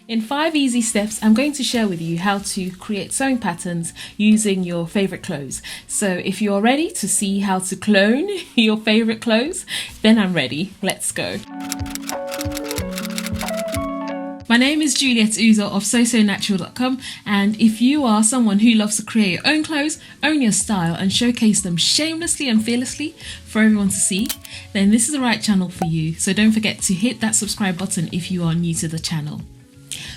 In 5 easy steps, I'm going to share with you how to create sewing patterns using your favorite clothes. So if you're ready to see how to clone your favorite clothes, then I'm ready. Let's go. My name is Juliet Uzor of sewsonatural.com, and if you are someone who loves to create your own clothes, own your style and showcase them shamelessly and fearlessly for everyone to see, then this is the right channel for you. So don't forget to hit that subscribe button if you are new to the channel.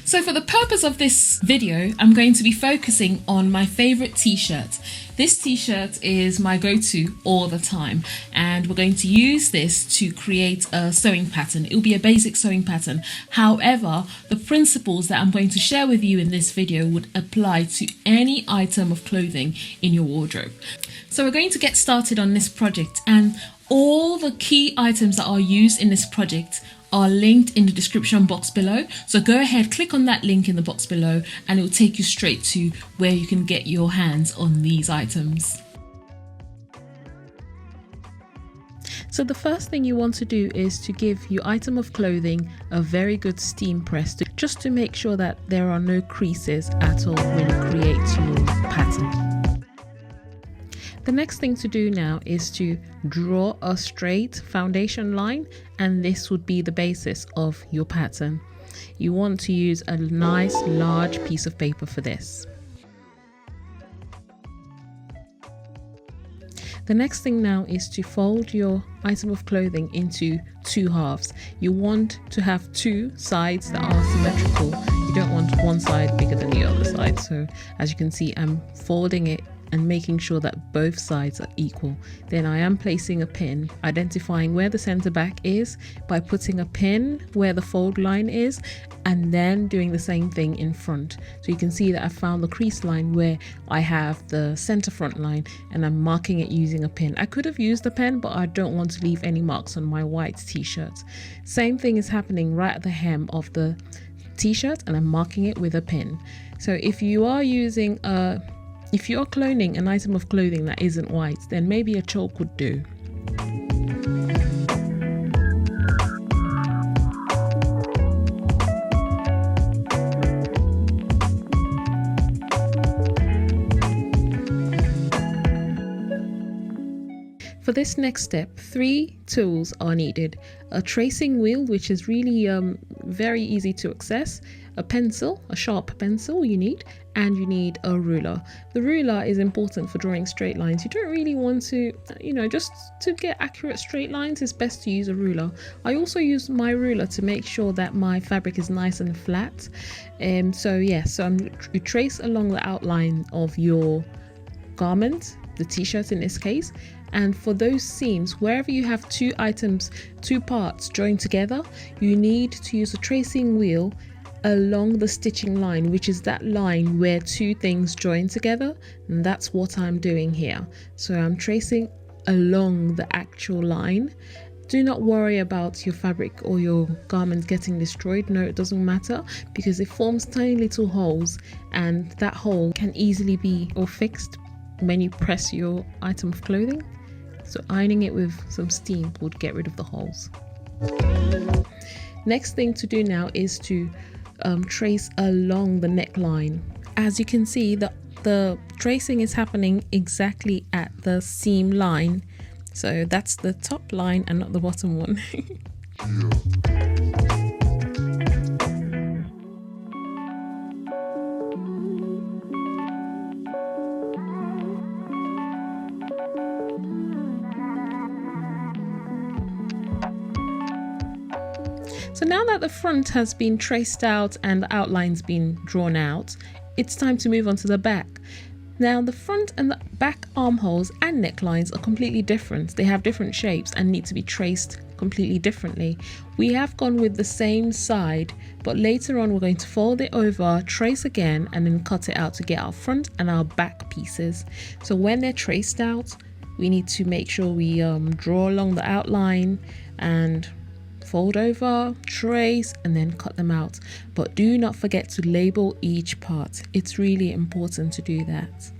So for the purpose of this video, I'm going to be focusing on my favorite t-shirt. This t-shirt is my go-to all the time, and we're going to use this to create a sewing pattern. It will be a basic sewing pattern. However, the principles that I'm going to share with you in this video would apply to any item of clothing in your wardrobe. So we're going to get started on this project, and all the key items that are used in this project are linked in the description box below. So go ahead, click on that link in the box below and it will take you straight to where you can get your hands on these items. So the first thing you want to do is to give your item of clothing a very good steam press, just to make sure that there are no creases at all when you create your pattern. The next thing to do now is to draw a straight foundation line, and this would be the basis of your pattern. You want to use a nice large piece of paper for this. The next thing now is to fold your item of clothing into 2 halves. You want to have 2 sides that are symmetrical. You don't want one side bigger than the other side. So as you can see, I'm folding it and making sure that both sides are equal. Then I am placing a pin, identifying where the center back is by putting a pin where the fold line is, and then doing the same thing in front. So you can see that I found the crease line where I have the center front line, and I'm marking it using a pin. I could have used a pen, but I don't want to leave any marks on my white t-shirt. Same thing is happening right at the hem of the t-shirt, and I'm marking it with a pin. So if you are cloning an item of clothing that isn't white, then maybe a chalk would do. For this next step, 3 tools are needed. A tracing wheel, which is really very easy to access, a pencil, a sharp pencil you need, and you need a ruler. The ruler is important for drawing straight lines. You don't really want to, just to get accurate straight lines, it's best to use a ruler. I also use my ruler to make sure that my fabric is nice and flat. So you trace along the outline of your garment, the t-shirt in this case, and for those seams, wherever you have 2 parts joined together, you need to use a tracing wheel along the stitching line, which is that line where 2 things join together, and that's what I'm doing here. So I'm tracing along the actual line. Do not worry about your fabric or your garment getting destroyed. No, it doesn't matter, because it forms tiny little holes, and that hole can easily be fixed when you press your item of clothing. So ironing it with some steam would get rid of the holes. Next thing to do now is to trace along the neckline. As you can see, the tracing is happening exactly at the seam line. So that's the top line and not the bottom one. So now that the front has been traced out and the outline's been drawn out, it's time to move on to the back. Now the front and the back armholes and necklines are completely different. They have different shapes and need to be traced completely differently. We have gone with the same side, but later on we're going to fold it over, trace again, and then cut it out to get our front and our back pieces. So when they're traced out, we need to make sure we draw along the outline and fold over, trace, and then cut them out. But do not forget to label each part. It's really important to do that.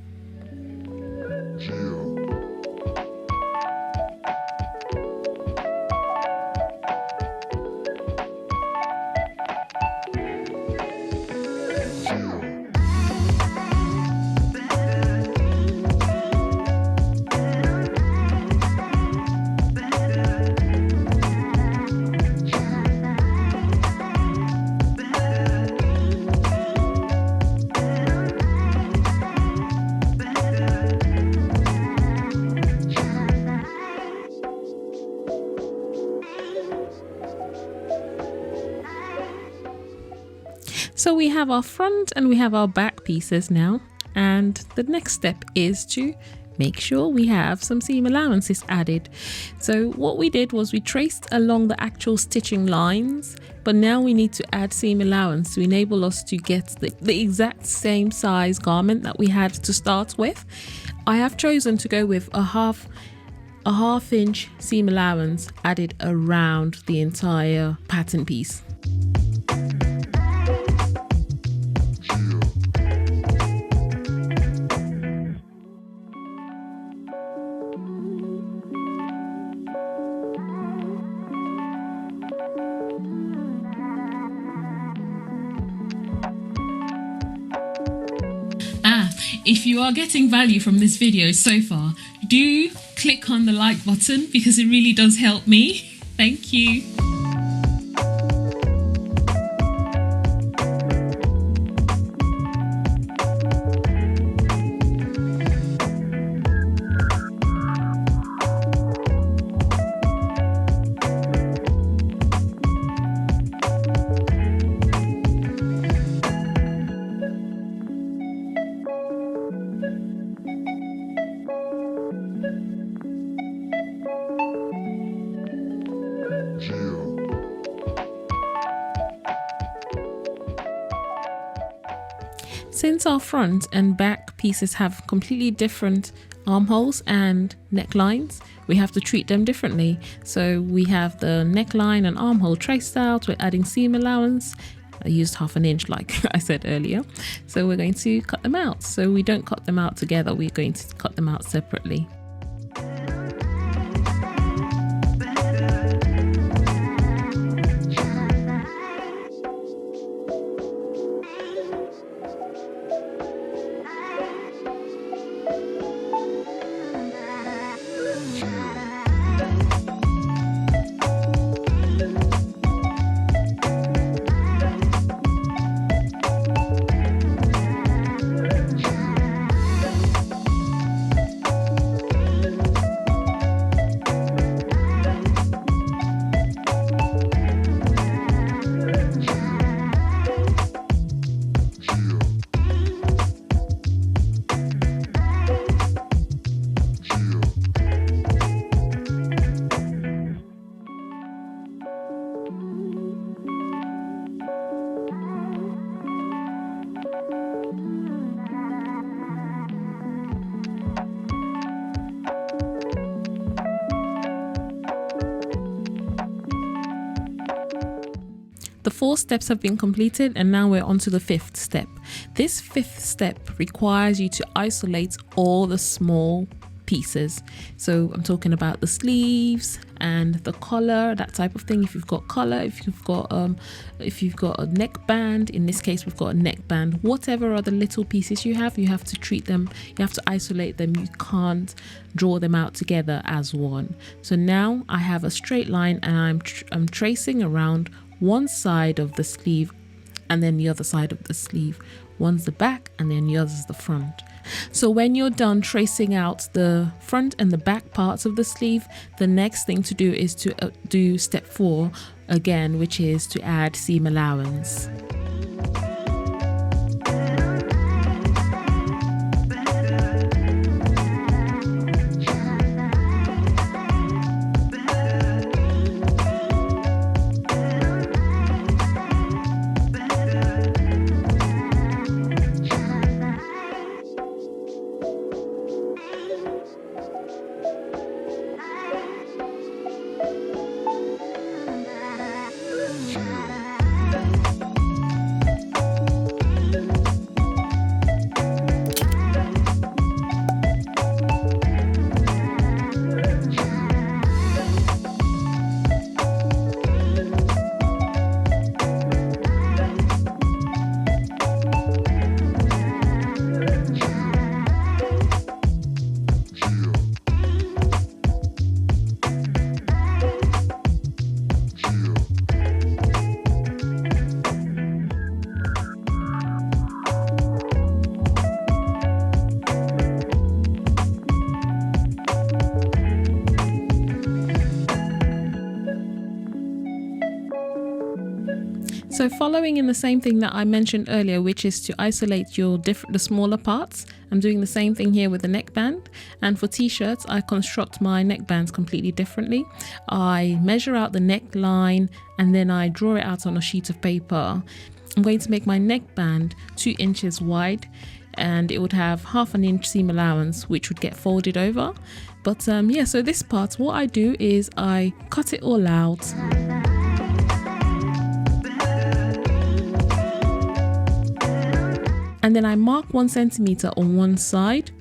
So we have our front and we have our back pieces now. And the next step is to make sure we have some seam allowances added. So what we did was we traced along the actual stitching lines, but now we need to add seam allowance to enable us to get the exact same size garment that we had to start with. I have chosen to go with a half inch seam allowance added around the entire pattern piece. If you are getting value from this video so far, do click on the like button because it really does help me. Thank you. Since our front and back pieces have completely different armholes and necklines, we have to treat them differently. So we have the neckline and armhole traced out, we're adding seam allowance. I used half an inch like I said earlier. So we're going to cut them out. So we don't cut them out together, we're going to cut them out separately. The 4 steps have been completed and now we're on to the 5th step. This 5th step requires you to isolate all the small pieces. So I'm talking about the sleeves and the collar, that type of thing. If you've got collar, if you've got a neckband, in this case we've got a neckband, whatever other little pieces you have to treat them, you have to isolate them. You can't draw them out together as one. So now I have a straight line and I'm tracing around one side of the sleeve and then the other side of the sleeve. One's the back and then the other's the front. So when you're done tracing out the front and the back parts of the sleeve, the next thing to do is to do step 4 again, which is to add seam allowance. following in the same thing that I mentioned earlier, which is to isolate the smaller parts. I'm doing the same thing here with the neckband, and for t-shirts I construct my neckbands completely differently. I measure out the neckline and then I draw it out on a sheet of paper. I'm going to make my neckband 2 inches wide, and it would have 1/2 inch seam allowance, which would get folded over. But yeah, so this part, what I do is I cut it all out. And then I mark 1 centimeter on one side,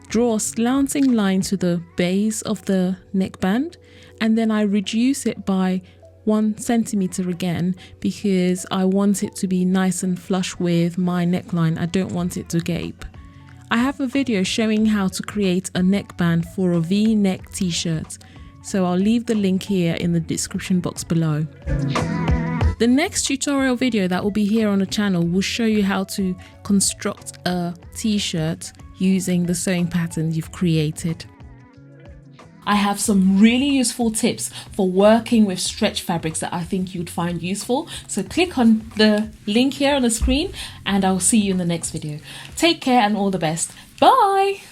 draw a slanting line to the base of the neckband, and then I reduce it by 1 centimeter again, because I want it to be nice and flush with my neckline. I don't want it to gape. I have a video showing how to create a neckband for a V-neck t-shirt, so I'll leave the link here in the description box below. The next tutorial video that will be here on the channel will show you how to construct a t-shirt using the sewing pattern you've created. I have some really useful tips for working with stretch fabrics that I think you'd find useful. So click on the link here on the screen and I'll see you in the next video. Take care and all the best. Bye!